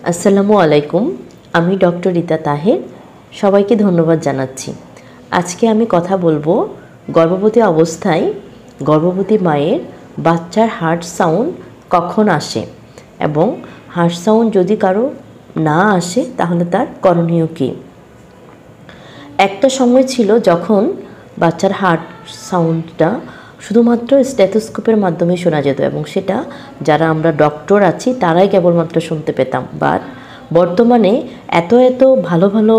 আসসালামু আলাইকুম। আমি ডক্টর রিতা তাহের। সবাইকে ধন্যবাদ জানাচ্ছি। আজকে আমি কথা বলবো গর্ভবতী অবস্থায় গর্ভবতী মায়ের বাচ্চার হার্ট সাউন্ড কখন আসে এবং হার্ট সাউন্ড যদি কারো না আসে তাহলে তার করণীয় কী। একটা সময় ছিল যখন বাচ্চার হার্ট সাউন্ডটা শুধুমাত্র স্টেথোস্কোপের মাধ্যমে শোনা যেত এবং সেটা যারা আমরা ডক্টর আছি তারাই কেবলমাত্র শুনতে পেতাম। বাট বর্তমানে এত ভালো ভালো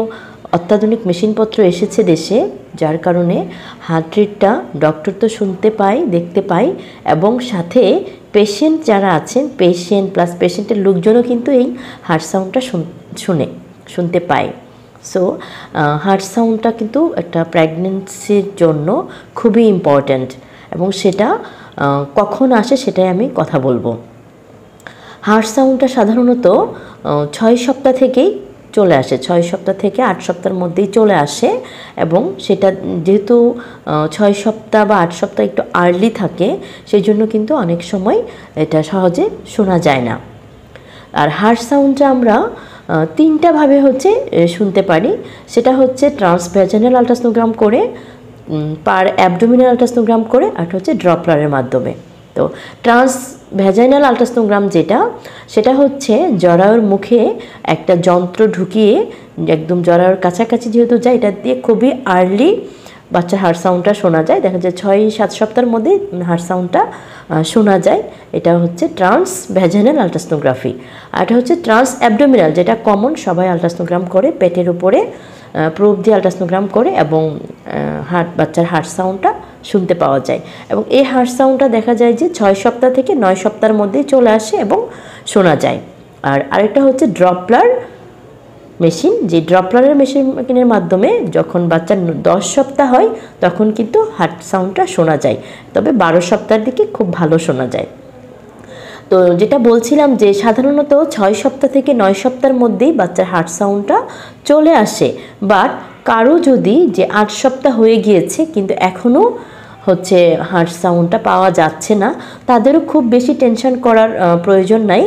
অত্যাধুনিক মেশিনপত্র এসেছে দেশে, যার কারণে হার্ট রেটটা ডক্টর তো শুনতে পায়, দেখতে পায় এবং সাথে পেশেন্ট যারা আছেন, পেশেন্ট প্লাস পেশেন্টের লোকজনও কিন্তু এই হার্ট সাউন্ডটা শুনতে পায়। সো হার্ট সাউন্ডটা কিন্তু একটা প্রেগনেন্সির জন্য খুবই ইম্পর্ট্যান্ট এবং সেটা কখন আসে সেটাই আমি কথা বলবো। হার্ট সাউন্ডটা সাধারণত 6 সপ্তাহ থেকেই চলে আসে, 6 সপ্তাহ থেকে 8 সপ্তাহের মধ্যেই চলে আসে এবং সেটা যেহেতু 6 সপ্তাহ বা 8 সপ্তাহ একটু আর্লি থাকে সেই জন্য কিন্তু অনেক সময় এটা সহজে শোনা যায় না। আর হার্ট সাউন্ডটা আমরা তিনটাভাবে শুনতে পারি। সেটা হচ্ছে ট্রান্সভ্যাজানাল আল্ট্রাসোনোগ্রাম করে, পার অ্যাবডোমিনাল আল্ট্রাসোনোগ্রাম করে, আর হচ্ছে ড্রপলারের মাধ্যমে। তো ট্রান্সভ্যাজানাল আল্ট্রাসোনোগ্রাম সেটা হচ্ছে জরায়ুর মুখে একটা যন্ত্র ঢুকিয়ে একদম জরায়ুর কাছাকাছি যেহেতু যায়, এটা দিয়ে খুবই আর্লি বাচ্চার হার্ট সাউন্ডটা শোনা যায়। দেখা যায় 6-7 সপ্তাহের মধ্যে হার্ট সাউন্ডটা শোনা যায়। এটা হচ্ছে ট্রান্সভ্যাজানাল আল্ট্রাসোনোগ্রাফি। আর এটা হচ্ছে ট্রান্স অ্যাবডোমিনাল, যেটা কমন, সবাই আল্ট্রাসোনোগ্রাম করে, পেটের উপরে প্রোব দিয়ে আল্ট্রাসোনোগ্রাম করে এবং বাচ্চার হার্ট সাউন্ডটা শুনতে পাওয়া যায়। এবং এই হার্ট সাউন্ডটা দেখা যায় যে 6 সপ্তাহ থেকে 9 সপ্তাহের মধ্যেই চলে আসে এবং শোনা যায়। আর আরেকটা হচ্ছে ড্রপলার মেশিন, যে ড্রপলারের মেশিনের মাধ্যমে যখন বাচ্চার 10 সপ্তাহ হয় তখন কিন্তু হার্ট সাউন্ডটা শোনা যায়, তবে 12 সপ্তাহের দিকে খুব ভালো শোনা যায়। তো যেটা বলছিলাম যে সাধারণত 6 সপ্তাহ থেকে 9 সপ্তাহের মধ্যেই বাচ্চার হার্ট সাউন্ডটা চলে আসে। বাট কারো যদি যে 8 সপ্তাহ হয়ে গিয়েছে কিন্তু এখনও হার্ট সাউন্ডটা পাওয়া যাচ্ছে না, তাদেরও খুব বেশি টেনশন করার প্রয়োজন নাই।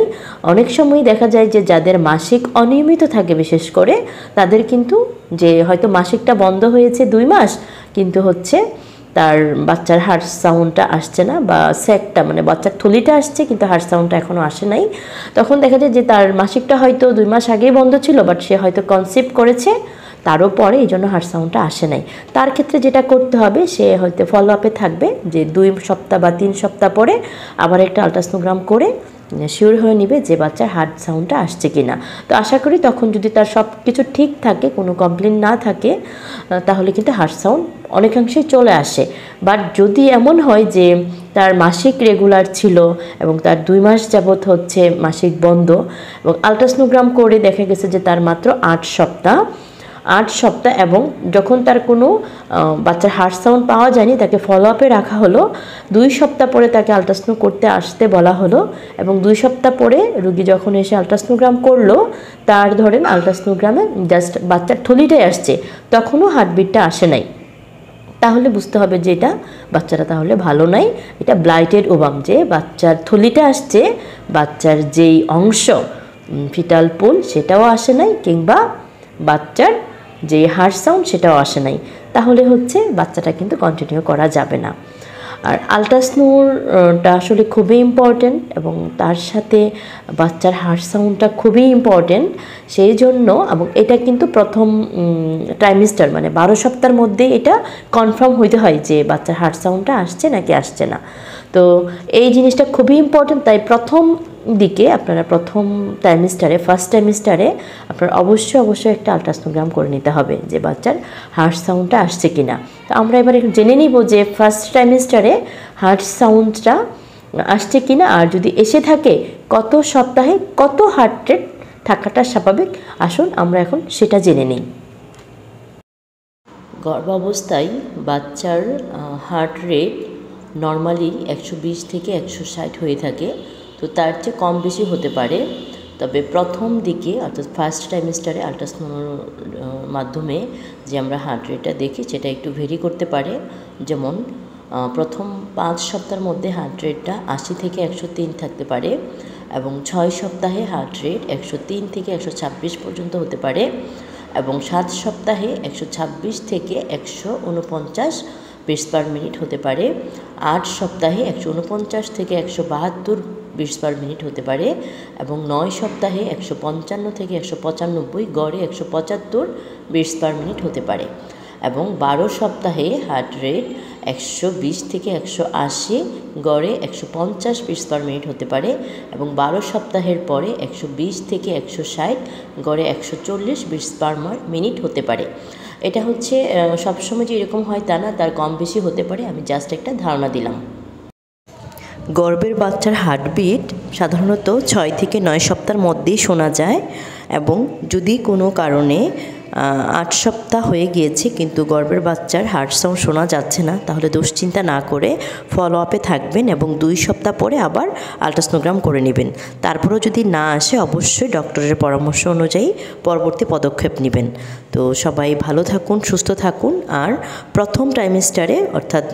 অনেক সময় দেখা যায় যে যাদের মাসিক অনিয়মিত থাকে বিশেষ করে, তাদের কিন্তু যে হয়তো মাসিকটা বন্ধ হয়েছে 2 মাস কিন্তু তার বাচ্চার হার্ট সাউন্ডটা আসছে না, বা স্যাকটা মানে বাচ্চার থলিটা আসছে কিন্তু হার্ট সাউন্ডটা এখনও আসে নাই। তখন দেখা যায় যে তার মাসিকটা হয়তো 2 মাস আগেই বন্ধ ছিল, বাট সে হয়তো কনসিভ করেছে, তারও পরে এই জন্য হার্ট সাউন্ডটা আসে নাই। তার ক্ষেত্রে যেটা করতে হবে, সে হয়তো ফলো আপে থাকবে যে 2 সপ্তাহ বা 3 সপ্তাহ পরে আবার একটা আল্ট্রাসোনোগ্রাম করে শিওর হয়ে নেবে যে বাচ্চার হার্ট সাউন্ডটা আসছে কি না। তো আশা করি তখন যদি তার সব কিছু ঠিক থাকে, কোনো কমপ্লেন না থাকে, তাহলে কিন্তু হার্ট সাউন্ড অনেকাংশেই চলে আসে। বাট যদি এমন হয় যে তার মাসিক রেগুলার ছিল এবং তার 2 মাস যাবৎ মাসিক বন্ধ এবং আল্ট্রাসোনোগ্রাম করে দেখা গেছে যে তার মাত্র 8 সপ্তাহ এবং যখন তার কোনো বাচ্চার হার্ট সাউন্ড পাওয়া যায়নি, তাকে ফলো আপে রাখা হলো। 2 সপ্তাহ পরে তাকে আল্ট্রাসাউন্ড করতে আসতে বলা হলো এবং 2 সপ্তাহ পরে রুগী যখন এসে আল্ট্রাসোনোগ্রাম করলো, তার ধরেন আল্ট্রাসোনোগ্রামে জাস্ট বাচ্চার থলিটাই আসছে, তখনও হার্টবিটটা আসে নাই, তাহলে বুঝতে হবে যে এটা বাচ্চাটা তাহলে ভালো নাই, এটা ব্লাইটেড ওভাম, যে বাচ্চার থলিটা আসছে, বাচ্চার যেই অংশ ফিটাল পুল সেটাও আসে নাই, কিংবা বাচ্চার যে হার্ট সাউন্ড সেটাও আসে নাই, তাহলে বাচ্চাটা কিন্তু কন্টিনিউ করা যাবে না। আর আল্ট্রাসাউন্ডটা আসলে খুবই ইম্পর্টেন্ট এবং তার সাথে বাচ্চার হার্ট সাউন্ডটা খুবই ইম্পর্টেন্ট। সেই জন্য এবং এটা কিন্তু প্রথম ট্রাইমিস্টার মানে 12 সপ্তাহের মধ্যেই এটা কনফার্ম হইতে হয় যে বাচ্চার হার্ট সাউন্ডটা আসছে নাকি আসছে না। তো এই জিনিসটা খুবই ইম্পর্টেন্ট। তাই প্রথম দিকে আপনারা ফার্স্ট ট্রাইমিস্টারে আপনার অবশ্যই একটা আল্ট্রাসোনোগ্রাম করে নিতে হবে যে বাচ্চার হার্ট সাউন্ডটা আসছে কিনা। তো আমরা এবার জেনে নিব যে ফার্স্ট ট্রাইমিস্টারে হার্ট সাউন্ডটা আসছে কিনা, আর যদি এসে থাকে কত সপ্তাহে কত হার্ট রেট থাকাটা স্বাভাবিক। আসুন আমরা এখন সেটা জেনে নিই। গর্ভাবস্থায় বাচ্চার হার্ট রেট নর্মালি 120 থেকে 160 হয়ে থাকে। তো তার চেয়ে কম বেশি হতে পারে, তবে প্রথম দিকে অর্থাৎ ফার্স্ট ট্রাইমিস্টারে আল্ট্রাসাউন্ডের মাধ্যমে যে আমরা হার্ট রেটটা দেখি সেটা একটু ভেরি করতে পারে। যেমন প্রথম 5 সপ্তাহের মধ্যে হার্ট রেটটা 80 থেকে 103 থাকতে পারে এবং 6 সপ্তাহে হার্ট রেট 103 থেকে 126 পর্যন্ত হতে পারে এবং 7 সপ্তাহে 126 থেকে 149 বিটস পার মিনিট হতে পারে। 8 সপ্তাহে 149 থেকে 172 বিটস পার মিনিট হতে পারে এবং 9 সপ্তাহে 155 থেকে 195, গড়ে 175 বিটস পার মিনিট হতে পারে এবং 12 সপ্তাহে হার্ট রেট 120 থেকে 180, গড়ে 150 বিটস পার মিনিট হতে পারে এবং 12 সপ্তাহের পরে 120 থেকে 160, গড়ে 140 বিটস পার মিনিট হতে পারে। এটা হচ্ছে সবসময় যে এরকম হয় তা না, তার কম বেশি হতে পারে, আমি জাস্ট একটা ধারণা দিলাম। গর্ভের বাচ্চার হার্টবিট সাধারণত 6 থেকে 9 সপ্তাহের মধ্যেই শোনা যায় এবং যদি কোনো কারণে 8 সপ্তাহ হয়ে গিয়েছে কিন্তু গর্ভের বাচ্চার হার্ট সাউন্ড শোনা যাচ্ছে না, তাহলে দুশ্চিন্তা না করে ফলো আপে থাকবেন এবং 2 সপ্তাহ পরে আবার আলট্রাসোনোগ্রাম করে নেবেন। তারপরেও যদি না আসে অবশ্যই ডক্টরের পরামর্শ অনুযায়ী পরবর্তী পদক্ষেপ নেবেন। তো সবাই ভালো থাকুন, সুস্থ থাকুন, আর প্রথম ট্রাইমেস্টারে অর্থাৎ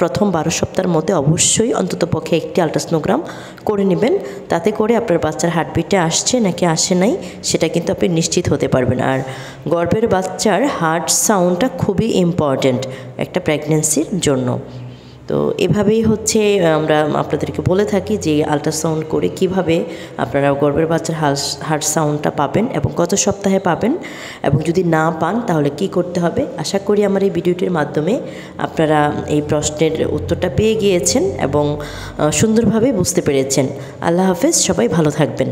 প্রথম 12 সপ্তাহের মধ্যে অবশ্যই অন্ততপক্ষে একটি আলট্রাসোনোগ্রাম করে নেবেন। তাতে করে আপনার বাচ্চার হার্টবিটে আসছে নাকি আসে নাই সেটা কিন্তু আপনি নিশ্চিত হতে পারবেন। আর গর্ভের বাচ্চার হার্ট সাউন্ডটা খুবই ইম্পর্ট্যান্ট একটা প্রেগন্যান্সির জন্য। তো এভাবেই হচ্ছে আমরা আপনাদেরকে বলে থাকি যে আলট্রাসাউন্ড করে কিভাবে আপনারা গর্ভের বাচ্চার হার্ট সাউন্ডটা পাবেন এবং কত সপ্তাহে পাবেন এবং যদি না পান তাহলে কি করতে হবে। আশা করি আমার এই ভিডিওটির মাধ্যমে আপনারা এই প্রশ্নের উত্তরটা পেয়ে গিয়েছেন এবং সুন্দরভাবে বুঝতে পেরেছেন। আল্লাহ হাফেজ, সবাই ভালো থাকবেন।